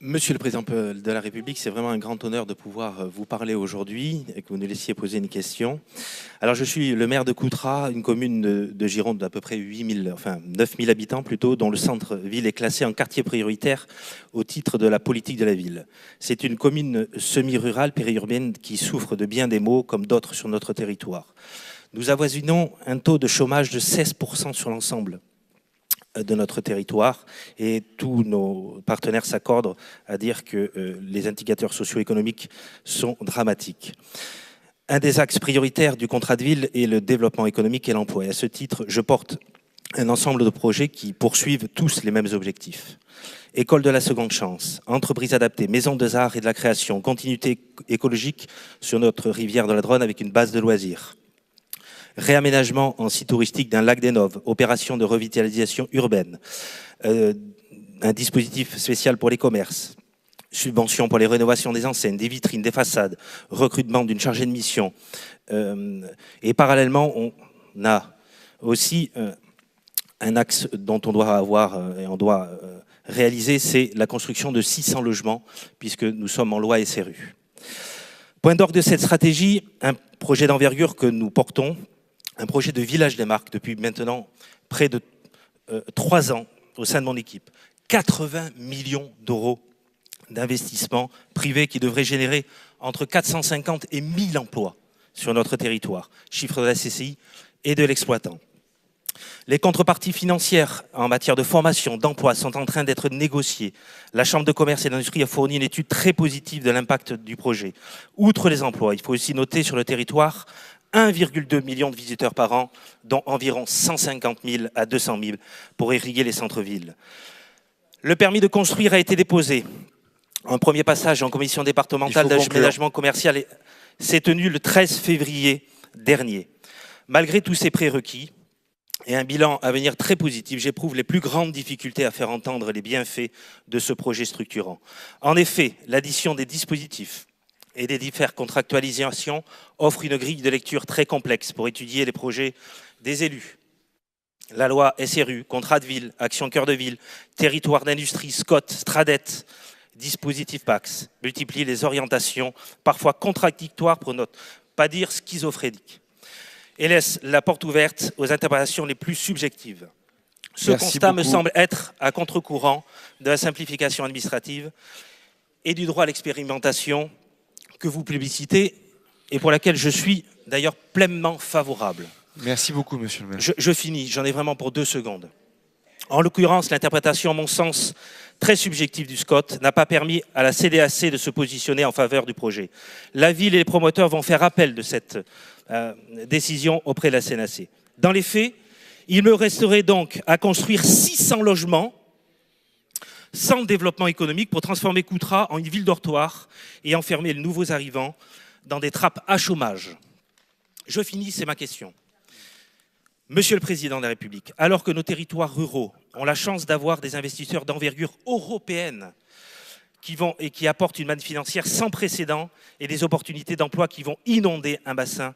Monsieur le Président de la République, c'est vraiment un grand honneur de pouvoir vous parler aujourd'hui et que vous nous laissiez poser une question. Alors, je suis le maire de Coutras, une commune de Gironde d'à peu près 9 000 habitants plutôt, dont le centre-ville est classé en quartier prioritaire au titre de la politique de la ville. C'est une commune semi-rurale, périurbaine, qui souffre de bien des maux, comme d'autres sur notre territoire. Nous avoisinons un taux de chômage de 16% sur l'ensemble de notre territoire, et tous nos partenaires s'accordent à dire que les indicateurs socio-économiques sont dramatiques. Un des axes prioritaires du contrat de ville est le développement économique et l'emploi. Et à ce titre, je porte un ensemble de projets qui poursuivent tous les mêmes objectifs. École de la seconde chance, entreprises adaptées, maisons des arts et de la création, continuité écologique sur notre rivière de la Dronne avec une base de loisirs. Réaménagement en site touristique d'un lac des Noves, opération de revitalisation urbaine, un dispositif spécial pour les commerces, subventions pour les rénovations des enseignes, des vitrines, des façades, recrutement d'une chargée de mission. Et parallèlement, on a aussi un axe dont on doit réaliser, c'est la construction de 600 logements, puisque nous sommes en loi SRU. Point d'orgue de cette stratégie, un projet d'envergure que nous portons, un projet de village des marques depuis maintenant près de 3 ans au sein de mon équipe. 80 millions d'euros d'investissement privé qui devrait générer entre 450 et 1000 emplois sur notre territoire, chiffre de la CCI et de l'exploitant. Les contreparties financières en matière de formation, d'emploi sont en train d'être négociées. La Chambre de commerce et d'industrie a fourni une étude très positive de l'impact du projet. Outre les emplois, il faut aussi noter sur le territoire 1,2 million de visiteurs par an, dont environ 150 000 à 200 000 pour irriguer les centres-villes. Le permis de construire a été déposé. Un premier passage en commission départementale d'aménagement commercial s'est tenu le 13 février dernier. Malgré tous ces prérequis et un bilan à venir très positif, j'éprouve les plus grandes difficultés à faire entendre les bienfaits de ce projet structurant. En effet, l'addition des dispositifs et des différentes contractualisations offre une grille de lecture très complexe pour étudier les projets des élus. La loi SRU, contrat de ville, action cœur de ville, territoire d'industrie, SCOT, Stradet, dispositif PAX, multiplient les orientations, parfois contradictoires pour ne pas dire schizophréniques, et laisse la porte ouverte aux interprétations les plus subjectives. Ce constat me semble être à contre-courant de la simplification administrative et du droit à l'expérimentation que vous publicitez et pour laquelle je suis d'ailleurs pleinement favorable. Merci beaucoup, monsieur le maire. Je finis, j'en ai vraiment pour 2 secondes. En l'occurrence, l'interprétation, à mon sens, très subjective du SCOT n'a pas permis à la CDAC de se positionner en faveur du projet. La ville et les promoteurs vont faire appel de cette décision auprès de la CNAC. Dans les faits, il me resterait donc à construire 600 logements sans développement économique pour transformer Coutras en une ville dortoir et enfermer les nouveaux arrivants dans des trappes à chômage. Je finis, c'est ma question. Monsieur le Président de la République, alors que nos territoires ruraux ont la chance d'avoir des investisseurs d'envergure européenne qui apportent une manne financière sans précédent et des opportunités d'emploi qui vont inonder un bassin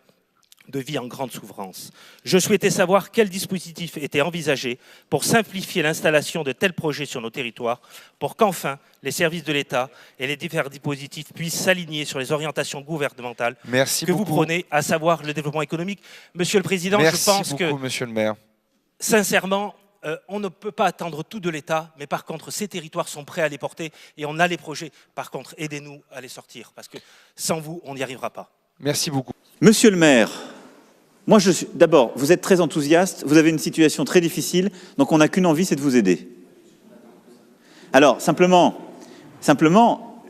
de vie en grande souffrance. Je souhaitais savoir quel dispositif était envisagé pour simplifier l'installation de tels projets sur nos territoires, pour qu'enfin les services de l'État et les différents dispositifs puissent s'aligner sur les orientations gouvernementales vous prenez, à savoir le développement économique. Monsieur le Président, je pense que, monsieur le maire. Sincèrement, on ne peut pas attendre tout de l'État, mais par contre, ces territoires sont prêts à les porter et on a les projets. Par contre, aidez-nous à les sortir, parce que sans vous, on n'y arrivera pas. Merci beaucoup. Monsieur le maire, d'abord, vous êtes très enthousiaste, vous avez une situation très difficile, donc on n'a qu'une envie, c'est de vous aider. Alors, simplement,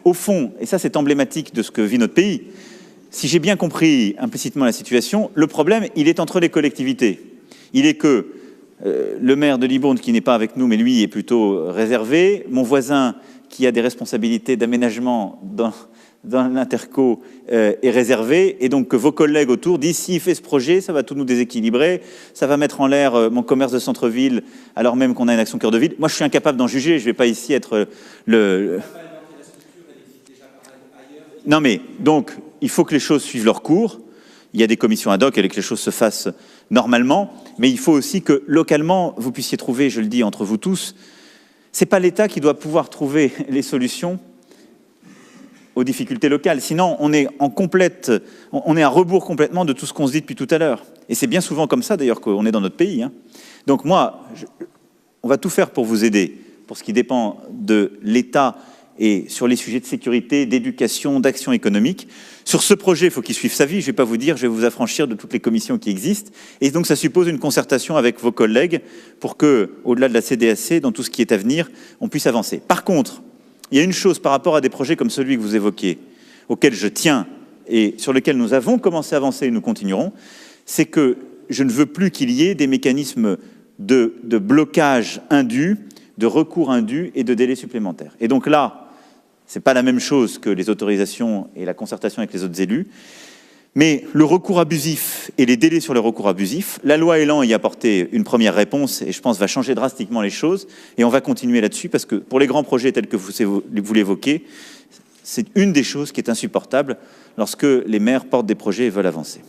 au fond, et ça c'est emblématique de ce que vit notre pays, si j'ai bien compris implicitement la situation, le problème, il est entre les collectivités. Il est que le maire de Libourne, qui n'est pas avec nous, mais lui est plutôt réservé, mon voisin qui a des responsabilités d'aménagement dans l'interco est réservé, et donc que vos collègues autour disent s'il fait ce projet, ça va tout nous déséquilibrer, ça va mettre en l'air mon commerce de centre-ville, alors même qu'on a une action cœur de ville. Moi, je suis incapable d'en juger, je ne vais pas ici être le... Non mais, donc, il faut que les choses suivent leur cours. Il y a des commissions ad hoc et que les choses se fassent normalement, mais il faut aussi que, localement, vous puissiez trouver, je le dis entre vous tous, Ce n'est pas l'État qui doit pouvoir trouver les solutions aux difficultés locales. Sinon, on est à rebours complètement de tout ce qu'on se dit depuis tout à l'heure. Et c'est bien souvent comme ça, d'ailleurs, qu'on est dans notre pays. Donc moi, on va tout faire pour vous aider, pour ce qui dépend de l'État et sur les sujets de sécurité, d'éducation, d'action économique. Sur ce projet, il faut qu'il suive sa vie. Je ne vais pas vous dire, je vais vous affranchir de toutes les commissions qui existent. Et donc, ça suppose une concertation avec vos collègues pour que, au-delà de la CDAC, dans tout ce qui est à venir, on puisse avancer. Par contre, il y a une chose par rapport à des projets comme celui que vous évoquez, auquel je tiens et sur lequel nous avons commencé à avancer et nous continuerons, c'est que je ne veux plus qu'il y ait des mécanismes de blocage indu, de recours indu et de délais supplémentaires. Et donc là, ce n'est pas la même chose que les autorisations et la concertation avec les autres élus, mais le recours abusif et les délais sur le recours abusif, la loi Elan y a apporté une première réponse et je pense va changer drastiquement les choses et on va continuer là-dessus parce que pour les grands projets tels que vous l'évoquez, c'est une des choses qui est insupportable lorsque les maires portent des projets et veulent avancer.